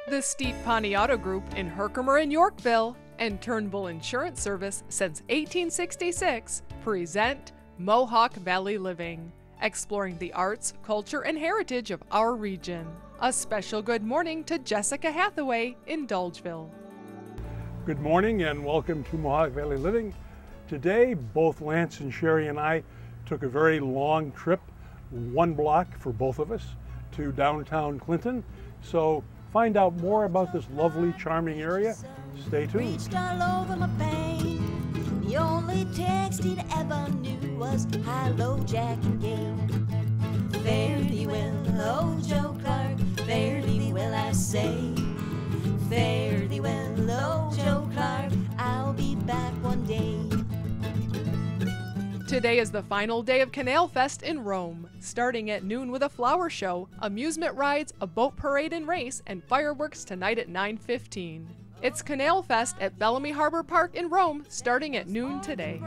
The Steet Pawnee Auto Group in Herkimer and Yorkville and Turnbull Insurance Service since 1866 present Mohawk Valley Living, exploring the arts, culture, and heritage of our region. A special good morning to Jessica Hathaway in Dolgeville. Good morning and welcome to Mohawk Valley Living. Today, both Lance and Sherry and I took a very long trip, one block for both of us, to downtown Clinton. So find out more about this lovely, charming area. Stay tuned. Reached all over my pain. The only text he'd ever knew was "Hello, Jack and Gabe." Fare thee well, oh Joe Clark. Fare thee well, I say. Fare thee well, oh Joe Clark. I'll be back one day. Today is the final day of Canal Fest in Rome, starting at noon with a flower show, amusement rides, a boat parade and race, and fireworks tonight at 9:15. It's Canal Fest at Bellamy Harbor Park in Rome, starting at noon today.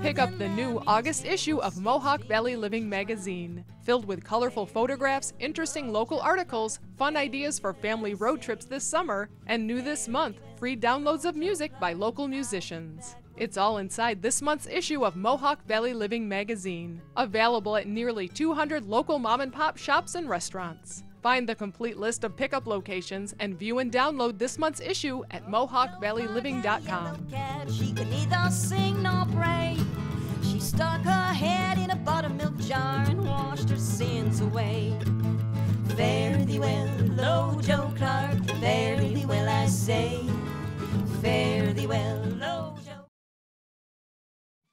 Pick up the new August issue of Mohawk Valley Living magazine, filled with colorful photographs, interesting local articles, fun ideas for family road trips this summer, and new this month, free downloads of music by local musicians. It's all inside this month's issue of Mohawk Valley Living magazine, available at nearly 200 local mom-and-pop shops and restaurants. Find the complete list of pickup locations and view and download this month's issue at mohawkvalleyliving.com. She could neither sing nor pray. She stuck her head in a buttermilk jar and washed her sins away. Fare thee well, oh Joe Clark. Fare thee well, I say. Fare thee well, oh Joe.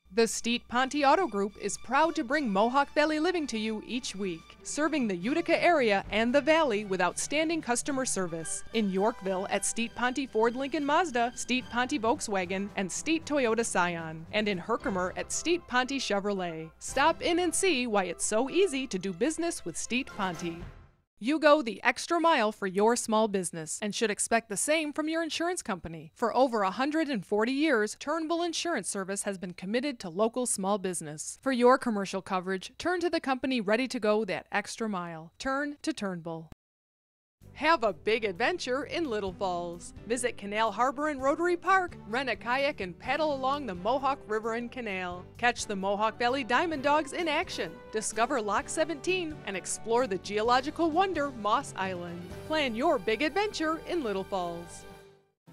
The Steet Pawnee Auto Group is proud to bring Mohawk Valley Living to you each week, serving the Utica area and the Valley with outstanding customer service. In Yorkville at Steet Pawnee Ford Lincoln Mazda, Steet Pawnee Volkswagen, and Steet Toyota Scion, and in Herkimer at Steet Pawnee Chevrolet. Stop in and see why it's so easy to do business with Steet Pawnee. You go the extra mile for your small business and should expect the same from your insurance company. For over 140 years, Turnbull Insurance Service has been committed to local small business. For your commercial coverage, turn to the company ready to go that extra mile. Turn to Turnbull. Have a big adventure in Little Falls. Visit Canal Harbor and Rotary Park, rent a kayak and paddle along the Mohawk River and Canal. Catch the Mohawk Valley Diamond Dogs in action. Discover Lock 17 and explore the geological wonder Moss Island. Plan your big adventure in Little Falls.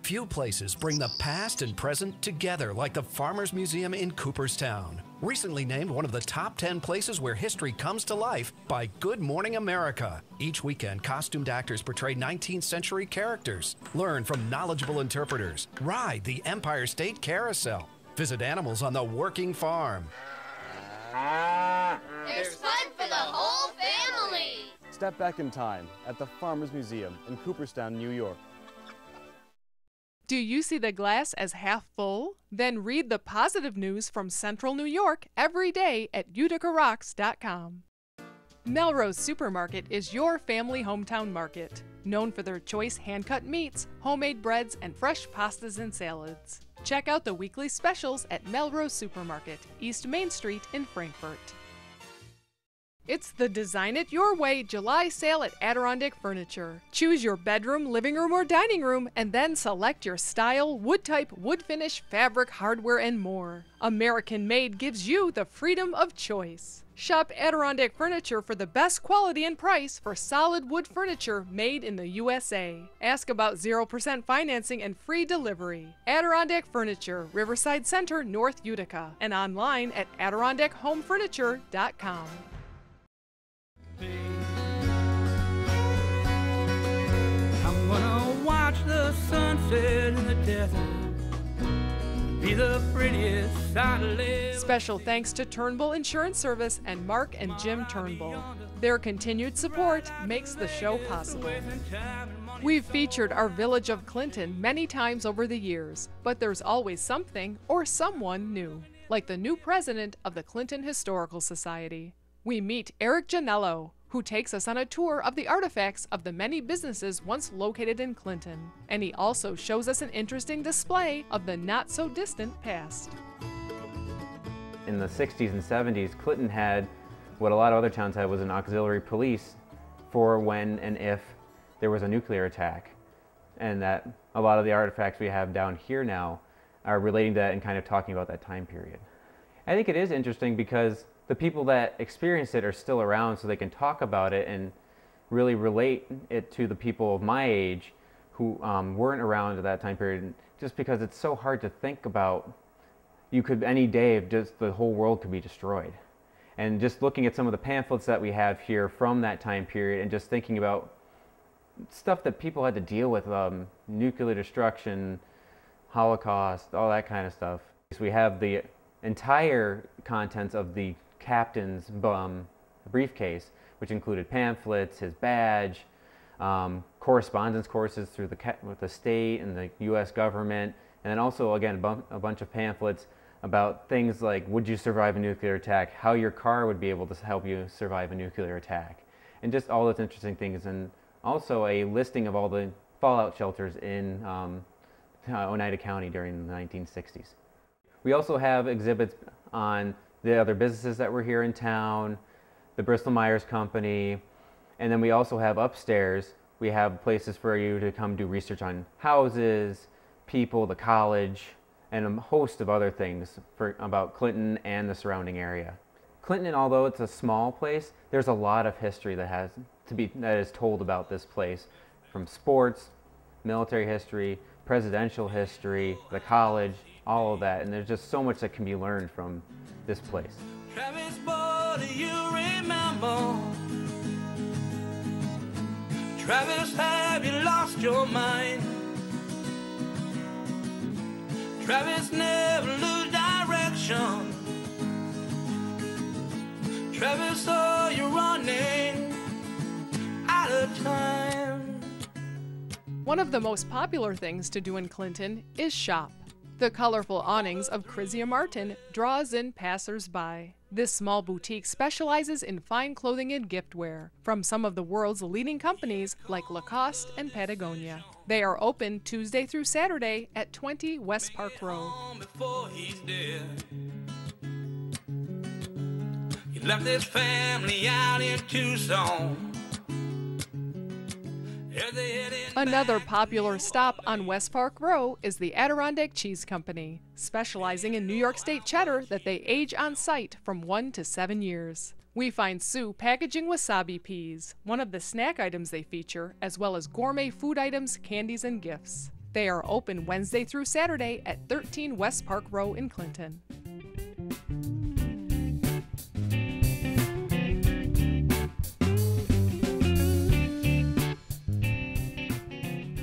Few places bring the past and present together like the Farmers Museum in Cooperstown. Recently named one of the top 10 places where history comes to life by Good Morning America. Each weekend, costumed actors portray 19th century characters. Learn from knowledgeable interpreters. Ride the Empire State Carousel. Visit animals on the working farm. There's fun for the whole family! Step back in time at the Farmers Museum in Cooperstown, New York. Do you see the glass as half full? Then read the positive news from Central New York every day at uticarocks.com. Melrose Supermarket is your family hometown market, known for their choice hand-cut meats, homemade breads, and fresh pastas and salads. Check out the weekly specials at Melrose Supermarket, East Main Street in Frankfort. It's the Design It Your Way July sale at Adirondack Furniture. Choose your bedroom, living room, or dining room, and then select your style, wood type, wood finish, fabric, hardware, and more. American Made gives you the freedom of choice. Shop Adirondack Furniture for the best quality and price for solid wood furniture made in the USA. Ask about 0% financing and free delivery. Adirondack Furniture, Riverside Center, North Utica, and online at AdirondackHomeFurniture.com. I'm gonna watch the sunset in the desert, be the prettiest sight to live. Special thanks to Turnbull Insurance Service and Mark and Jim Turnbull. Their continued support makes the show possible. We've featured our village of Clinton many times over the years, but there's always something or someone new, like the new president of the Clinton Historical Society. We meet Eric Janello, who takes us on a tour of the artifacts of the many businesses once located in Clinton. And he also shows us an interesting display of the not-so-distant past. In the 60s and 70s, Clinton had what a lot of other towns had was an auxiliary police for when and if there was a nuclear attack, and that a lot of the artifacts we have down here now are relating to that and kind of talking about that time period. I think it is interesting because the people that experienced it are still around, so they can talk about it and really relate it to the people of my age who weren't around at that time period, just because it's so hard to think about. You could, any day, just the whole world could be destroyed. And just looking at some of the pamphlets that we have here from that time period and just thinking about stuff that people had to deal with, nuclear destruction, Holocaust, all that kind of stuff. So we have the entire contents of the captain's briefcase, which included pamphlets, his badge, correspondence courses through with the state and the U.S. government, and then also, again, a bunch of pamphlets about things like, would you survive a nuclear attack, how your car would be able to help you survive a nuclear attack, and just all those interesting things, and also a listing of all the fallout shelters in Oneida County during the 1960s. We also have exhibits on the other businesses that were here in town, the Bristol-Myers Company, and then we also have upstairs, we have places for you to come do research on houses, people, the college, and a host of other things about Clinton and the surrounding area. Clinton, although it's a small place, there's a lot of history that is told about this place, from sports, military history, presidential history, the college, all of that, and there's just so much that can be learned from this place. Travis, boy, do you remember? Travis, have you lost your mind? Travis, never lose direction. Travis, oh, you're running out of time. One of the most popular things to do in Clinton is shop. The colorful awnings of Chrysia Martin draws in passers-by. This small boutique specializes in fine clothing and giftware from some of the world's leading companies like Lacoste and Patagonia. They are open Tuesday through Saturday at 20 West Park Road. Before he's dead, he left his family out in Tucson. Another popular stop on West Park Row is the Adirondack Cheese Company, specializing in New York State cheddar that they age on site from 1 to 7 years. We find Sue packaging wasabi peas, one of the snack items they feature, as well as gourmet food items, candies, and gifts. They are open Wednesday through Saturday at 13 West Park Row in Clinton.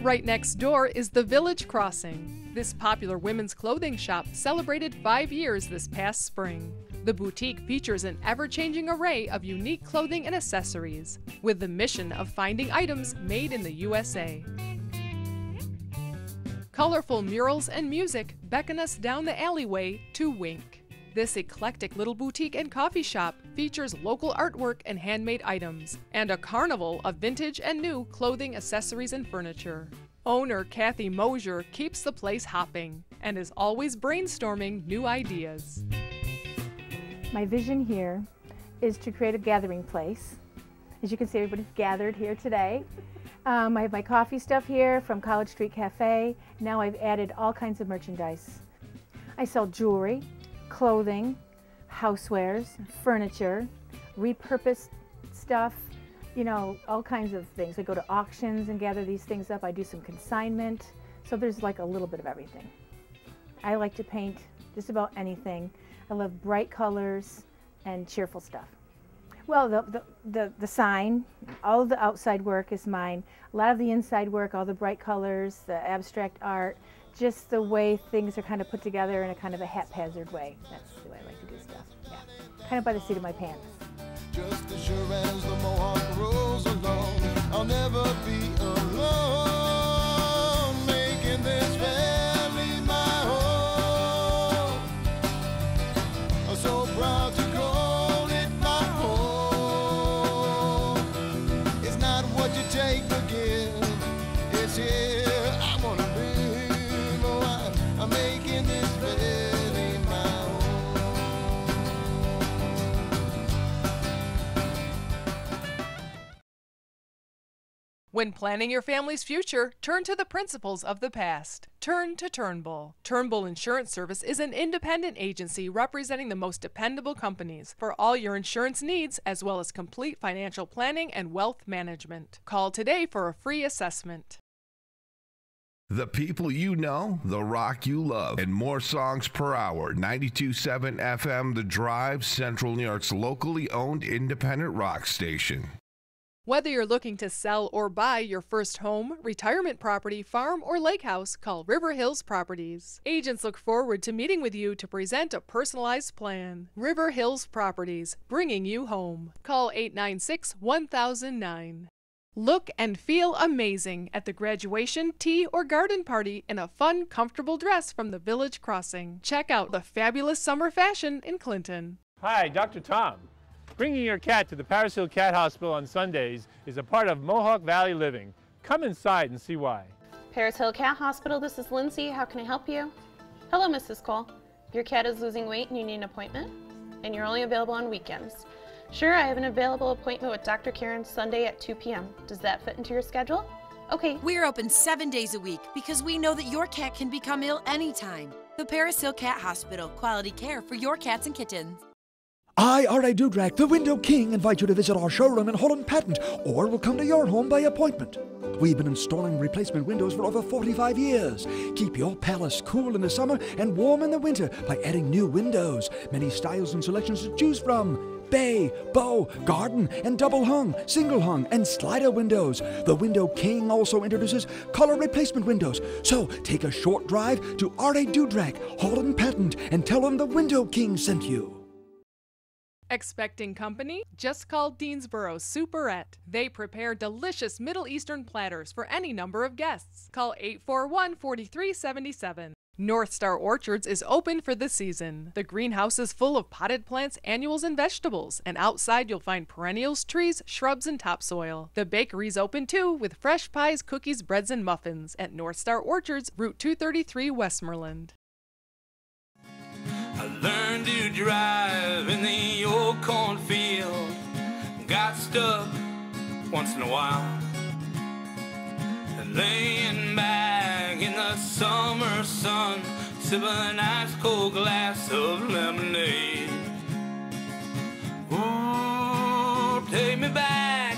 Right next door is the Village Crossing. This popular women's clothing shop celebrated 5 years this past spring. The boutique features an ever-changing array of unique clothing and accessories, with the mission of finding items made in the USA. Colorful murals and music beckon us down the alleyway to Wink. This eclectic little boutique and coffee shop features local artwork and handmade items, and a carnival of vintage and new clothing, accessories, and furniture. Owner Kathy Mosier keeps the place hopping and is always brainstorming new ideas. My vision here is to create a gathering place. As you can see, everybody's gathered here today. I have my coffee stuff here from College Street Cafe. Now I've added all kinds of merchandise. I sell jewelry, clothing, housewares, furniture, repurposed stuff, you know, all kinds of things. I go to auctions and gather these things up. I do some consignment. So there's like a little bit of everything. I like to paint just about anything. I love bright colors and cheerful stuff. Well, the sign, all of the outside work is mine. A lot of the inside work, all the bright colors, the abstract art, just the way things are kind of put together in a kind of a haphazard way. That's the way I like to do stuff, yeah. Kind of by the seat of my pants. Just as sure as the Mohawk rolls along, I'll never be alone, making this valley my home. I'm so proud to call it my home. It's not what you take to give, it's here. I'm making this valley my When planning your family's future, turn to the principles of the past. Turn to Turnbull. Turnbull Insurance Service is an independent agency representing the most dependable companies for all your insurance needs, as well as complete financial planning and wealth management. Call today for a free assessment. The people you know, the rock you love, and more songs per hour. 92.7 FM, The Drive, Central New York's locally owned independent rock station. Whether you're looking to sell or buy your first home, retirement property, farm, or lake house, call River Hills Properties. Agents look forward to meeting with you to present a personalized plan. River Hills Properties, bringing you home. Call 896-1009. Look and feel amazing at the graduation, tea, or garden party in a fun, comfortable dress from the Village Crossing. Check out the fabulous summer fashion in Clinton. Hi, Dr. Tom. Bringing your cat to the Paris Hill Cat Hospital on Sundays is a part of Mohawk Valley living. Come inside and see why. Paris Hill Cat Hospital, this is Lindsay. How can I help you? Hello, Mrs. Cole. Your cat is losing weight and you need an appointment? And you're only available on weekends. Sure, I have an available appointment with Dr. Karen Sunday at 2 p.m. Does that fit into your schedule? Okay. We're open 7 days a week because we know that your cat can become ill anytime. The Paris Hill Cat Hospital, quality care for your cats and kittens. I, R.A. Dudrak, the Window King, invite you to visit our showroom in Holland Patent, or we'll come to your home by appointment. We've been installing replacement windows for over 45 years. Keep your palace cool in the summer and warm in the winter by adding new windows. Many styles and selections to choose from. Bay, bow, garden, and double hung, single hung, and slider windows. The Window King also introduces color replacement windows. So take a short drive to R.A. Dudrak, Holland Patent, and tell them the Window King sent you. Expecting company? Just call Deansboro Superette. They prepare delicious Middle Eastern platters for any number of guests. Call 841-4377. North Star Orchards is open for the season. The greenhouse is full of potted plants, annuals, and vegetables, and outside you'll find perennials, trees, shrubs, and topsoil. The bakery's open too, with fresh pies, cookies, breads, and muffins at North Star Orchards, Route 233, Westmoreland. I learned to drive in the old cornfield. Got stuck once in a while. And laying back in the summer sun, sipping an ice cold glass of lemonade. Ooh, take me back.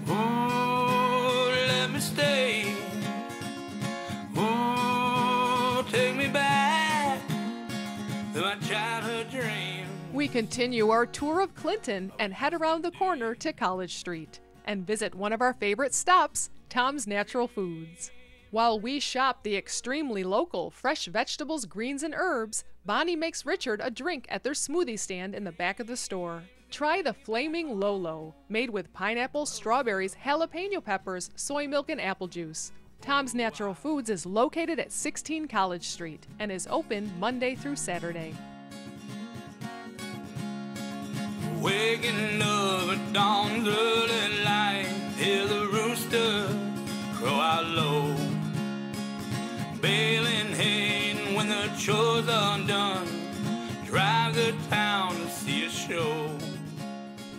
Ooh, let me stay. Ooh, take me back. My childhood dream. We continue our tour of Clinton and head around the corner to College Street and visit one of our favorite stops, Tom's Natural Foods. While we shop the extremely local fresh vegetables, greens, and herbs, Bonnie makes Richard a drink at their smoothie stand in the back of the store. Try the Flaming Lolo, made with pineapple, strawberries, jalapeno peppers, soy milk, and apple juice. Tom's Natural Foods is located at 16 College Street and is open Monday through Saturday. Waking up at dawn's early light, hear the rooster crow out low. Baling hay, and when the chores are done, drive to town to see a show.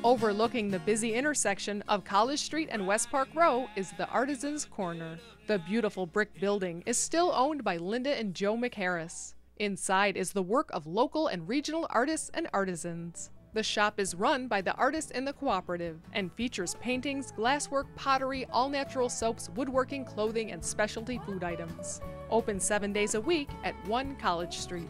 Overlooking the busy intersection of College Street and West Park Row is the Artisans Corner. The beautiful brick building is still owned by Linda and Joe McHarris. Inside is the work of local and regional artists and artisans. The shop is run by the artists in the cooperative and features paintings, glasswork, pottery, all-natural soaps, woodworking, clothing, and specialty food items. Open 7 days a week at 1 College Street.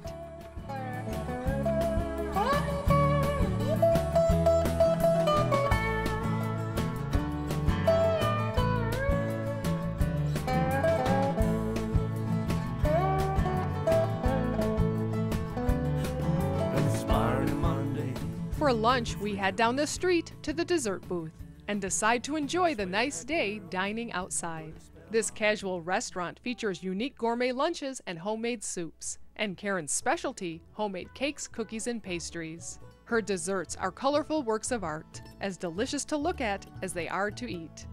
For lunch, we head down the street to the dessert booth and decide to enjoy the nice day dining outside. This casual restaurant features unique gourmet lunches and homemade soups, and Karen's specialty, homemade cakes, cookies, and pastries. Her desserts are colorful works of art, as delicious to look at as they are to eat.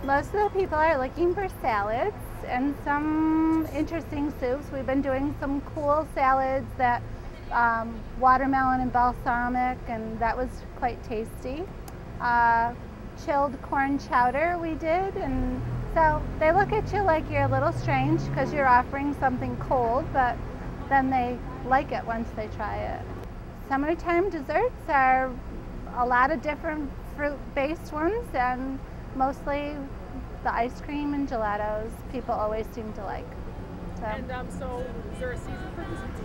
Most of the people are looking for salads and some interesting soups. We've been doing some cool salads that watermelon and balsamic, and that was quite tasty. chilled corn chowder we did, and so they look at you like you're a little strange because you're offering something cold, but then they like it once they try it. Summertime desserts are a lot of different fruit-based ones, and mostly the ice cream and gelatos people always seem to like. So, So is there a season for desserts?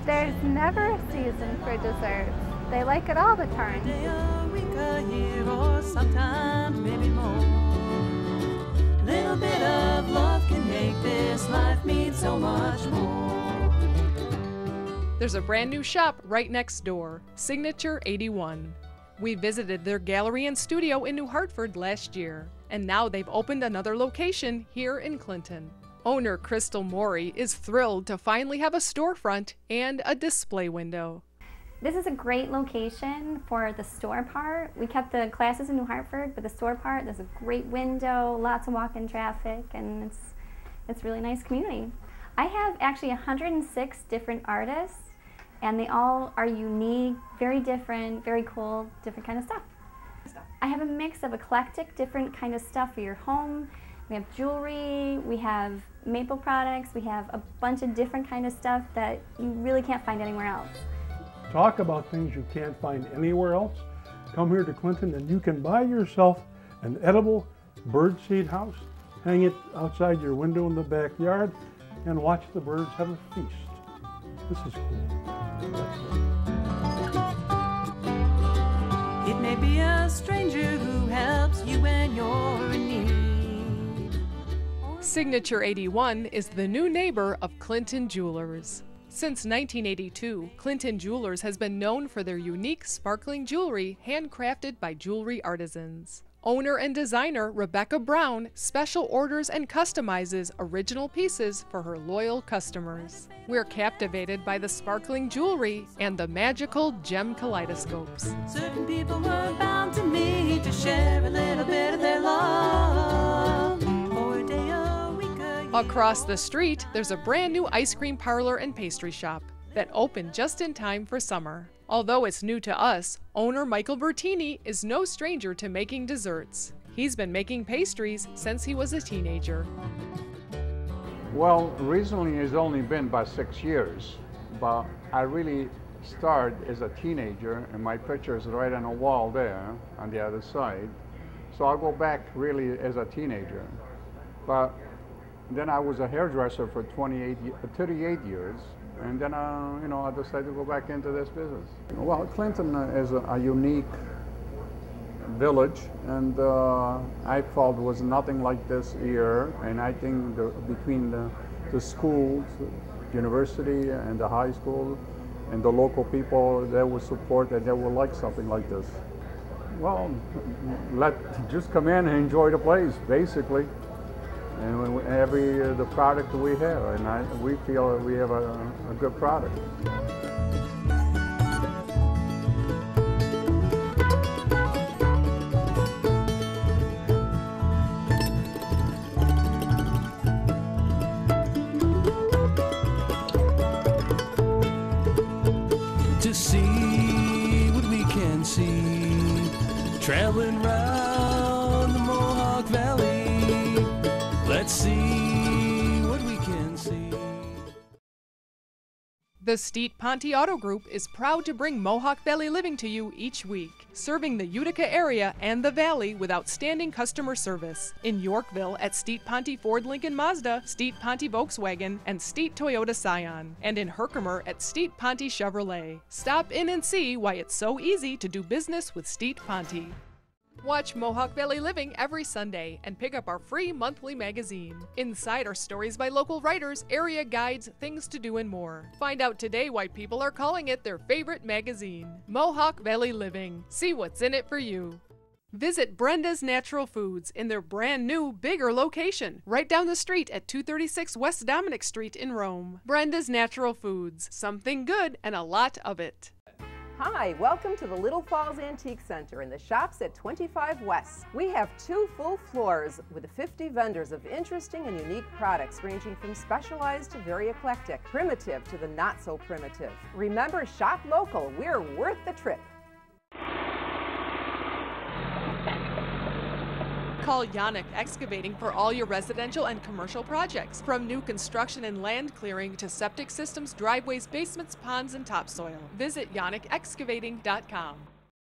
there's never a season for desserts. They like it all the time. Or sometimes maybe more. Little bit of love can make this life mean so much more. There's a brand new shop right next door, Signature 81. We visited their gallery and studio in New Hartford last year, and now they've opened another location here in Clinton. Owner Crystal Morey is thrilled to finally have a storefront and a display window. This is a great location for the store part. We kept the classes in New Hartford, but the store part, there's a great window, lots of walk-in traffic, and it's a really nice community. I have actually 106 different artists, and they all are unique, very different, very cool, different kind of stuff. I have a mix of eclectic, different kind of stuff for your home. We have jewelry, we have maple products, we have a bunch of different kind of stuff that you really can't find anywhere else. Talk about things you can't find anywhere else. Come here to Clinton and you can buy yourself an edible birdseed house, hang it outside your window in the backyard, and watch the birds have a feast. This is cool. It may be a stranger who helps you when you're in need. Signature 81 is the new neighbor of Clinton Jewelers. Since 1982, Clinton Jewelers has been known for their unique sparkling jewelry handcrafted by jewelry artisans. Owner and designer Rebecca Brown special orders and customizes original pieces for her loyal customers. We're captivated by the sparkling jewelry and the magical gem kaleidoscopes. Certain people were bound to meet to share a little bit of their love. For a day, a week, a year. Across the street, there's a brand new ice cream parlor and pastry shop that opened just in time for summer. Although it's new to us, owner Michael Bertini is no stranger to making desserts. He's been making pastries since he was a teenager. Well, recently it's only been about 6 years, but I really started as a teenager, and my picture is right on the wall there on the other side. So I'll go back really as a teenager. But then I was a hairdresser for 38 years. And then, I decided to go back into this business. Well, Clinton is a unique village, and I felt there was nothing like this here. And I think between the schools, university and the high school, and the local people, they will support and they will like something like this. Well, just come in and enjoy the place, basically. And the product we have, and we feel we have a good product. To see what we can see, traveling round the Mohawk Valley. Let's see what we can see. The Steet Ponte Auto Group is proud to bring Mohawk Valley Living to you each week, serving the Utica area and the Valley with outstanding customer service. In Yorkville at Steet Ponte Ford Lincoln Mazda, Steet Ponte Volkswagen, and Steet Toyota Scion. And in Herkimer at Steet Ponte Chevrolet. Stop in and see why it's so easy to do business with Steet Ponte. Watch Mohawk Valley Living every Sunday and pick up our free monthly magazine. Inside are stories by local writers, area guides, things to do, and more. Find out today why people are calling it their favorite magazine. Mohawk Valley Living. See what's in it for you. Visit Brenda's Natural Foods in their brand new, bigger location, right down the street at 236 West Dominic Street in Rome. Brenda's Natural Foods. Something good and a lot of it. Hi, welcome to the Little Falls Antique Center in the shops at 25 West. We have 2 full floors with 50 vendors of interesting and unique products ranging from specialized to very eclectic, primitive to the not so primitive. Remember, shop local, we're worth the trip. Call Yannick Excavating for all your residential and commercial projects, from new construction and land clearing to septic systems, driveways, basements, ponds, and topsoil. Visit yannickexcavating.com.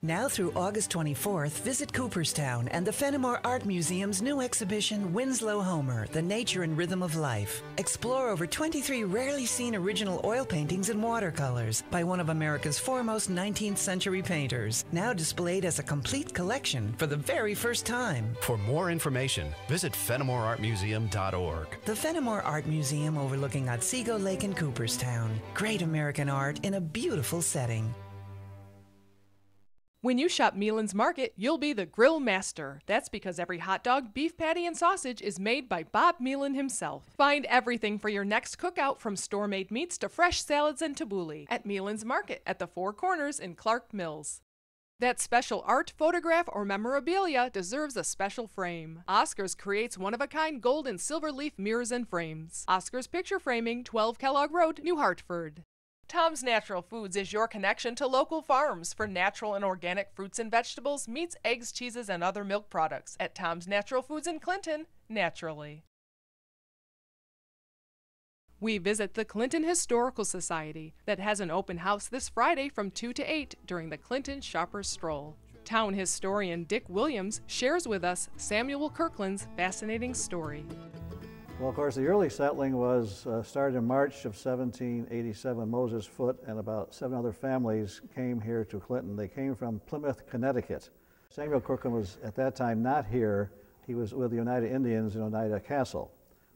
Now through August 24th, visit Cooperstown and the Fenimore Art Museum's new exhibition, Winslow Homer, The Nature and Rhythm of Life. Explore over 23 rarely seen original oil paintings and watercolors by one of America's foremost 19th century painters, now displayed as a complete collection for the very first time. For more information, visit FenimoreArtMuseum.org. The Fenimore Art Museum overlooking Otsego Lake in Cooperstown. Great American art in a beautiful setting. When you shop Mealan's Market, you'll be the grill master. That's because every hot dog, beef patty, and sausage is made by Bob Mealan himself. Find everything for your next cookout, from store-made meats to fresh salads and tabbouleh, at Mealan's Market at the Four Corners in Clark Mills. That special art, photograph, or memorabilia deserves a special frame. Oscars creates one-of-a-kind gold and silver leaf mirrors and frames. Oscars Picture Framing, 12 Kellogg Road, New Hartford. Tom's Natural Foods is your connection to local farms for natural and organic fruits and vegetables, meats, eggs, cheeses, and other milk products at Tom's Natural Foods in Clinton, naturally. We visit the Clinton Historical Society that has an open house this Friday from 2 to 8 during the Clinton Shoppers Stroll. Town historian Dick Williams shares with us Samuel Kirkland's fascinating story. Well, of course, the early settling was started in March of 1787. Moses Foote and about 7 other families came here to Clinton. They came from Plymouth, Connecticut. Samuel Kirkland was at that time not here. He was with the Oneida Indians in Oneida Castle.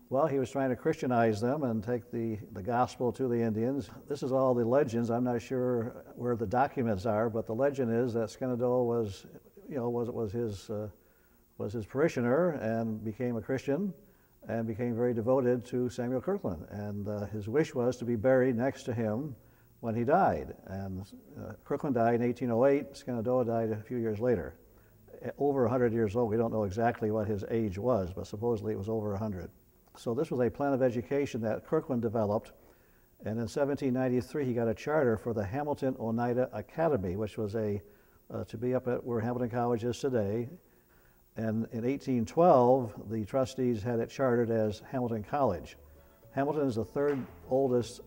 Well, he was trying to Christianize them and take the gospel to the Indians. This is all the legends. I'm not sure where the documents are, but the legend is that Shenandoah was his parishioner and became a Christian, and became very devoted to Samuel Kirkland. And his wish was to be buried next to him when he died. And Kirkland died in 1808, Shenandoah died a few years later. Over 100 years old. We don't know exactly what his age was, but supposedly it was over 100. So this was a plan of education that Kirkland developed. And in 1793, he got a charter for the Hamilton Oneida Academy, which was to be up at where Hamilton College is today. And in 1812, the trustees had it chartered as Hamilton College. Hamilton is the 3rd oldest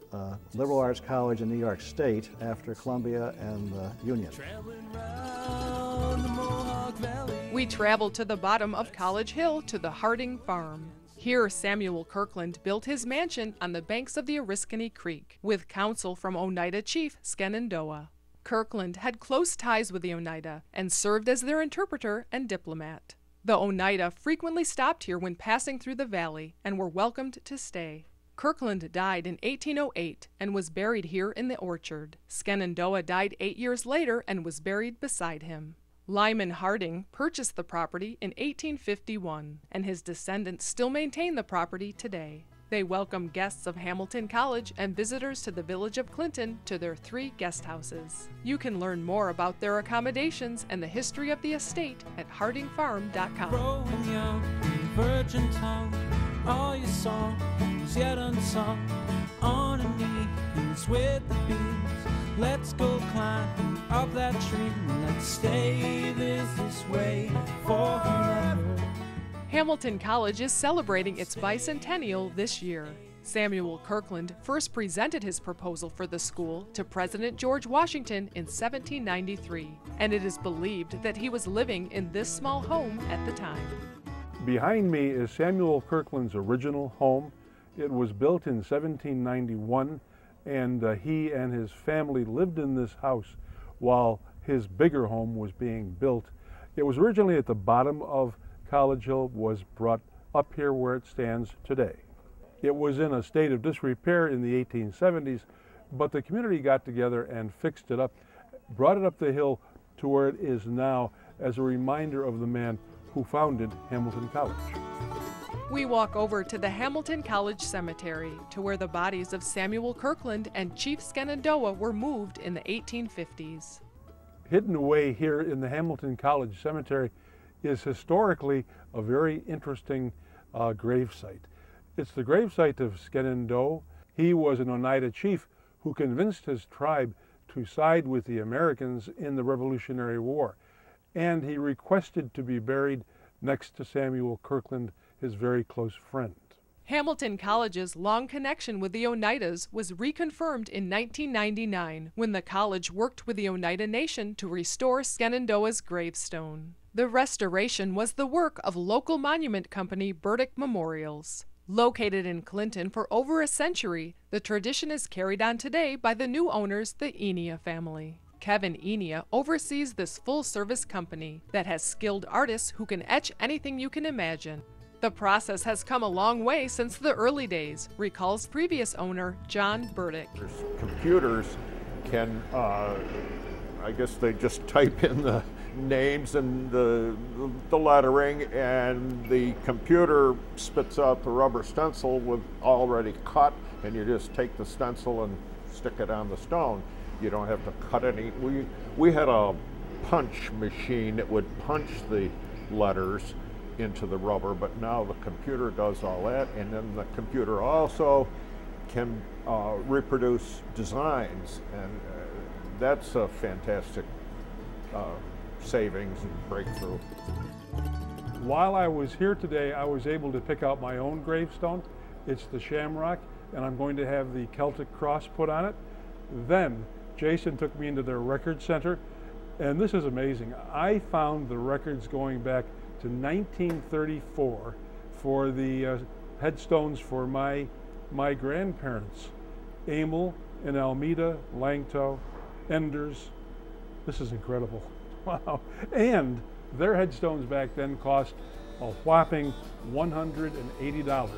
liberal arts college in New York State after Columbia and Union. We traveled to the bottom of College Hill to the Harding Farm. Here, Samuel Kirkland built his mansion on the banks of the Oriskany Creek, with counsel from Oneida chief Shenandoah. Kirkland had close ties with the Oneida and served as their interpreter and diplomat. The Oneida frequently stopped here when passing through the valley and were welcomed to stay. Kirkland died in 1808 and was buried here in the orchard. Shenandoah died 8 years later and was buried beside him. Lyman Harding purchased the property in 1851, and his descendants still maintain the property today. They welcome guests of Hamilton College and visitors to the village of Clinton to their 3 guest houses. You can learn more about their accommodations and the history of the estate at hardingfarm.com. Growing young, virgin tongue, all your songs yet unsung, on a knees with the bees. Let's go climb up that tree, let's stay this way forever. Hamilton College is celebrating its bicentennial this year. Samuel Kirkland first presented his proposal for the school to President George Washington in 1793, and it is believed that he was living in this small home at the time. Behind me is Samuel Kirkland's original home. It was built in 1791, and he and his family lived in this house while his bigger home was being built. It was originally at the bottom of College Hill, was brought up here where it stands today. It was in a state of disrepair in the 1870s, but the community got together and fixed it up, brought it up the hill to where it is now as a reminder of the man who founded Hamilton College. We walk over to the Hamilton College Cemetery, to where the bodies of Samuel Kirkland and Chief Shenandoah were moved in the 1850s. Hidden away here in the Hamilton College Cemetery is historically a very interesting gravesite. It's the gravesite of Shenandoah. He was an Oneida chief who convinced his tribe to side with the Americans in the Revolutionary War, and he requested to be buried next to Samuel Kirkland, his very close friend. Hamilton College's long connection with the Oneidas was reconfirmed in 1999 when the college worked with the Oneida Nation to restore Shenandoah's gravestone. The restoration was the work of local monument company Burdick Memorials. Located in Clinton for over a century, the tradition is carried on today by the new owners, the Enia family. Kevin Enia oversees this full-service company that has skilled artists who can etch anything you can imagine. The process has come a long way since the early days, recalls previous owner John Burdick. Computers can, I guess they just type in the names and the lettering, and the computer spits out the rubber stencil with already cut, and you just take the stencil and stick it on the stone. You don't have to cut any. We had a punch machine that would punch the letters into the rubber, but now the computer does all that, and then the computer also can reproduce designs, and that's a fantastic savings and breakthrough. While I was here today, I was able to pick out my own gravestone. It's the shamrock, and I'm going to have the Celtic cross put on it. Then Jason took me into their record center, and this is amazing. I found the records going back to 1934 for the headstones for my grandparents, Emil and Almeda Langto, Enders. This is incredible. Wow. And their headstones back then cost a whopping $180.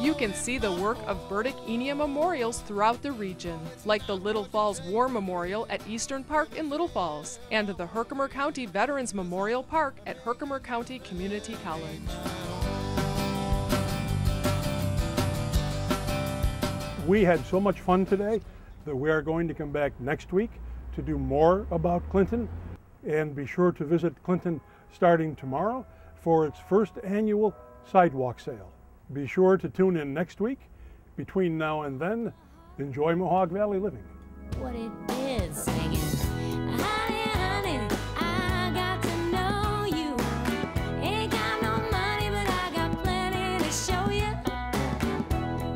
You can see the work of Burdick Enia memorials throughout the region, like the Little Falls War Memorial at Eastern Park in Little Falls, and the Herkimer County Veterans Memorial Park at Herkimer County Community College. We had so much fun today that we are going to come back next week to do more about Clinton, and be sure to visit Clinton starting tomorrow for its first annual sidewalk sale. Be sure to tune in next week. Between now and then, enjoy Mohawk Valley living. What it is singing. Honey, honey, I got to know you. Ain't got no money, but I got plenty to show you.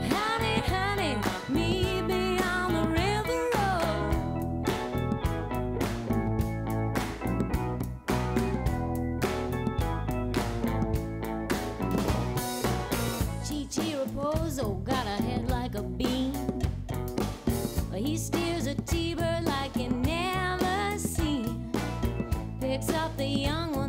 Honey, honey, me be on the river road. Chi-Chi Raposo got a head like a beam. He steers a T-bird like you never seen. Picks up the young one.